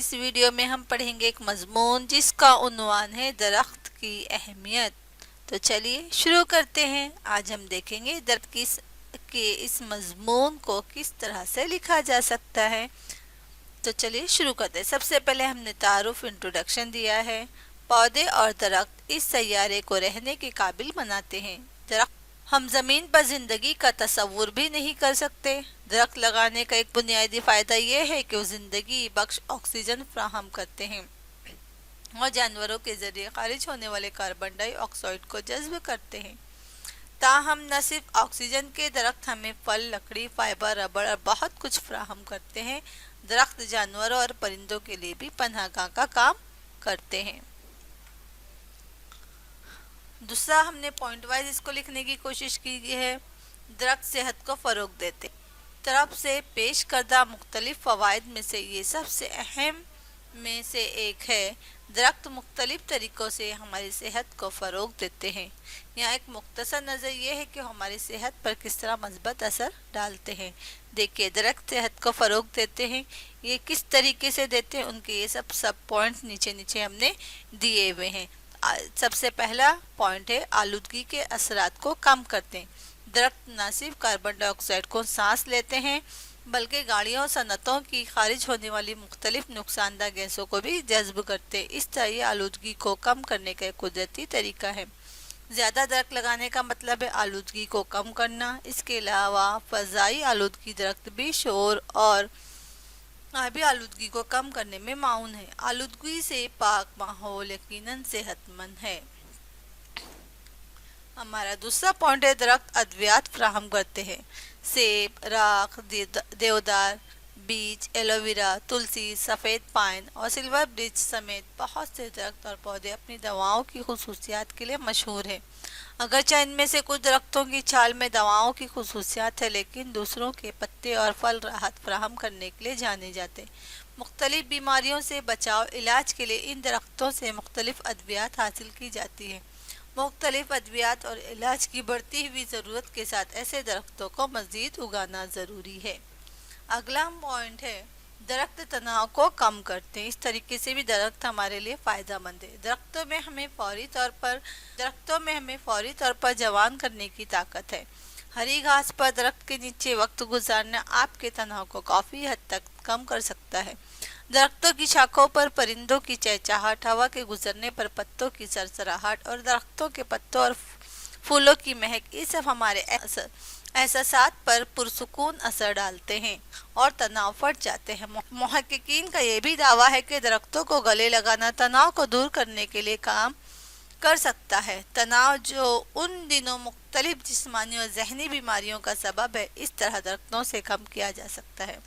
इस वीडियो में हम पढ़ेंगे एक मजमून जिसका उन्वान है दरख्त की अहमियत। तो चलिए शुरू करते हैं। आज हम देखेंगे दरख्त के इस मजमून को किस तरह से लिखा जा सकता है। तो चलिए शुरू करते हैं। सबसे पहले हमने तारुफ इंट्रोडक्शन दिया है। पौधे और दरख्त इस सैयारे को रहने के काबिल बनाते हैं। दरख्त हम जमीन पर जिंदगी का तस्वुर भी नहीं कर सकते। दरख्त लगाने का एक बुनियादी फायदा यह है कि वो जिंदगी बख्श ऑक्सीजन फराहम करते हैं और जानवरों के जरिए खारिज होने वाले कार्बन डाइऑक्साइड को जज्ब करते हैं। ताहम न सिर्फ ऑक्सीजन के दरख्त हमें फल, लकड़ी, फाइबर, रबड़ और बहुत कुछ फराहम करते हैं। दरख्त जानवरों और परिंदों के लिए भी पनाहगाह का काम करते हैं। दूसरा हमने पॉइंट वाइज इसको लिखने की कोशिश की है। दरख्त सेहत को फ़रोग देते तरफ से पेश करदा मुख्तलिफ फ़वाइद में से ये सबसे अहम में से एक है। दरख्त मुख्तलिफ तरीक़ों से हमारी सेहत को फ़रोग देते हैं। यहाँ एक मुख्तसर नज़र ये है कि हमारी सेहत पर किस तरह मस्बत असर डालते हैं। देखिए, दरख्त सेहत को फ़रोग देते हैं, ये किस तरीके से देते हैं, उनके ये सब पॉइंट नीचे नीचे हमने दिए हुए हैं। सबसे पहला पॉइंट है आलूदगी के असरात को कम करते हैं। दरख्त न सिर्फ कार्बन डाइऑक्साइड को सांस लेते हैं बल्कि गाड़ियों और सनतों की खारिज होने वाली मुख्तलिफ नुकसानदा गैसों को भी जज्ब करते हैं। इस तरह ये आलूदगी को कम करने का एक कुदरती तरीका है। ज़्यादा दरख्त लगाने का मतलब है आलूदगी को कम करना। इसके अलावा फ़ज़ाई आलूदगी दरख्त भी शोर और आबी आलूदगी को कम करने में माउन है। आलूदगी से पाक माहौल यकीनन सेहतमंद है। हमारा दूसरा पॉइंट है दरख्त अद्वियात फराहम करते हैं। सेब, राख, देवदार, बीज, एलोवेरा, तुलसी, सफ़ेद पाइन और सिल्वर ब्रिज समेत बहुत से दरख्त और पौधे अपनी दवाओं की खुसूसियात के लिए मशहूर हैं। अगरचे इनमें से कुछ दरख्तों की छाल में दवाओं की खुसूसियात है, लेकिन दूसरों के पत्ते और फल राहत फराहम करने के लिए जाने जाते हैं। मुख्तलिफ बीमारियों से बचाव इलाज के लिए इन दरख्तों से मुख्तलिफ अद्वियात हासिल की जाती है। मुख्तलिफ अद्वियात और इलाज की बढ़ती हुई ज़रूरत के साथ ऐसे दरख्तों को मज़ीद उगाना ज़रूरी है। अगला पॉइंट है दरख्त तनाव को कम करते हैं। इस तरीके से भी दरख्त हमारे लिए फ़ायदेमंद है। दरख्तों में हमें फौरी तौर पर जवान करने की ताकत है। हरी घास पर दरख्त के नीचे वक्त गुजारना आपके तनाव को काफ़ी हद तक कम कर सकता है। दरख्तों की शाखों पर परिंदों की चहचहाहट, हवा के गुजरने पर पत्तों की सरसराहट और दरख्तों के पत्तों और फूलों की महक, ये सब हमारे एहसासात पर पुरसुकून असर डालते हैं और तनाव फट जाते हैं। मुहक्किकीन का ये भी दावा है कि दरख्तों को गले लगाना तनाव को दूर करने के लिए काम कर सकता है। तनाव जो उन दिनों मुख्तलिफ जिस्मानी और जहनी बीमारियों का सबब है, इस तरह दरख्तों से कम किया जा सकता है।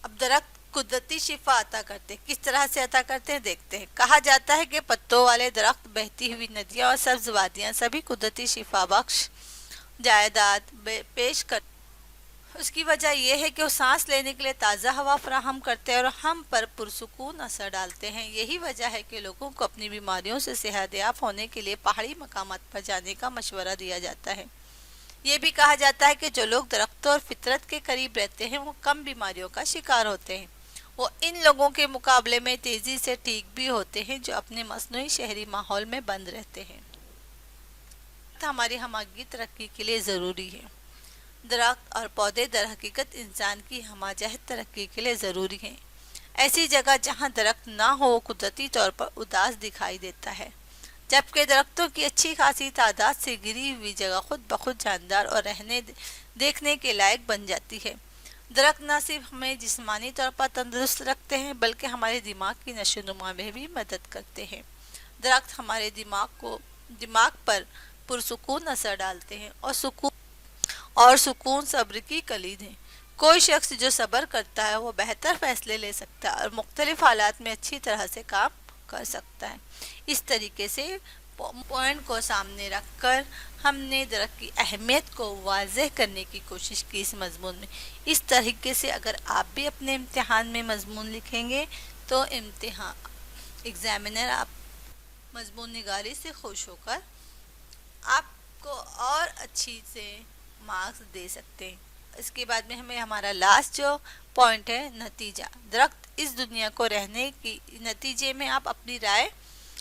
अब दरख्त कुदरती शिफा अता करते, किस तरह से अता करते हैं देखते हैं। कहा जाता है कि पत्तों वाले दरख्त, बहती हुई नदियाँ और सब्ज वादियाँ सभी कुदरती शिफा बख्श जायदाद पेश कर। उसकी वजह यह है कि वो सांस लेने के लिए ताज़ा हवा फराहम करते हैं और हम पर पुरसुकून असर डालते हैं। यही वजह है कि लोगों को अपनी बीमारियों से सेहतयाब होने के लिए पहाड़ी मकामात पर जाने का मशवरा दिया जाता है। ये भी कहा जाता है कि जो लोग दरख्तों और फितरत के करीब रहते हैं वो कम बीमारियों का शिकार होते हैं। वो इन लोगों के मुकाबले में तेज़ी से ठीक भी होते हैं जो अपने मसनूई शहरी माहौल में बंद रहते हैं। हमारी हमागी तरक्की के लिए ज़रूरी है। दरख्त और पौधे दर हकीकत इंसान की हमाजहत तरक्की के लिए ज़रूरी हैं। ऐसी जगह जहाँ दरख्त ना हो कुदरती तौर पर उदास दिखाई देता है, जबकि दरख्तों की अच्छी खासी तादाद से घिरी हुई जगह खुद ब खुद जानदार और देखने के लायक बन जाती है। दरख्त न सिर्फ हमें जिस्मानी तौर पर तंदुरुस्त रखते हैं बल्कि हमारे दिमाग की नशोनुमा में भी मदद करते हैं। दरख्त हमारे दिमाग पर पुरसुकून असर डालते हैं और सुकून सब्र की कलीद है। कोई शख्स जो सब्र करता है वो बेहतर फैसले ले सकता है और मुख्तलिफ हालात में अच्छी तरह से काम कर सकता है। इस तरीके से पॉइंट को सामने रखकर हमने दरख्त की अहमियत को वाज़ेह करने की कोशिश की इस मजमून में। इस तरीके से अगर आप भी अपने इम्तिहान में मजमून लिखेंगे तो एग्जामिनर आप मजमून निगारी से खुश होकर आपको और अच्छी से मार्क्स दे सकते हैं। اس کے بعد میں ہمیں ہمارا لاسٹ جو پوائنٹ ہے نتیجہ. درخت اس دنیا کو رہنے کی نتیجے میں آپ اپنی رائے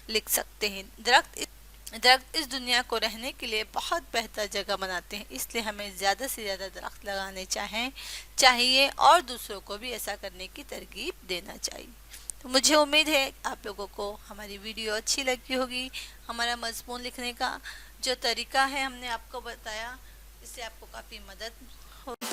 لکھ سکتے ہیں. درخت اس دنیا کو رہنے کے لیے بہت بہتر جگہ بناتے ہیں، اس لیے ہمیں زیادہ سے زیادہ درخت لگانے چاہیے اور دوسروں کو بھی ایسا کرنے کی ترغیب دینا چاہیے. تو مجھے امید ہے آپ لوگوں کو ہماری ویڈیو اچھی لگی ہوگی. ہمارا مضمون لکھنے کا جو طریقہ ہے ہم نے آپ کو بتایا، اس سے آپ کو کافی مدد ہوگی.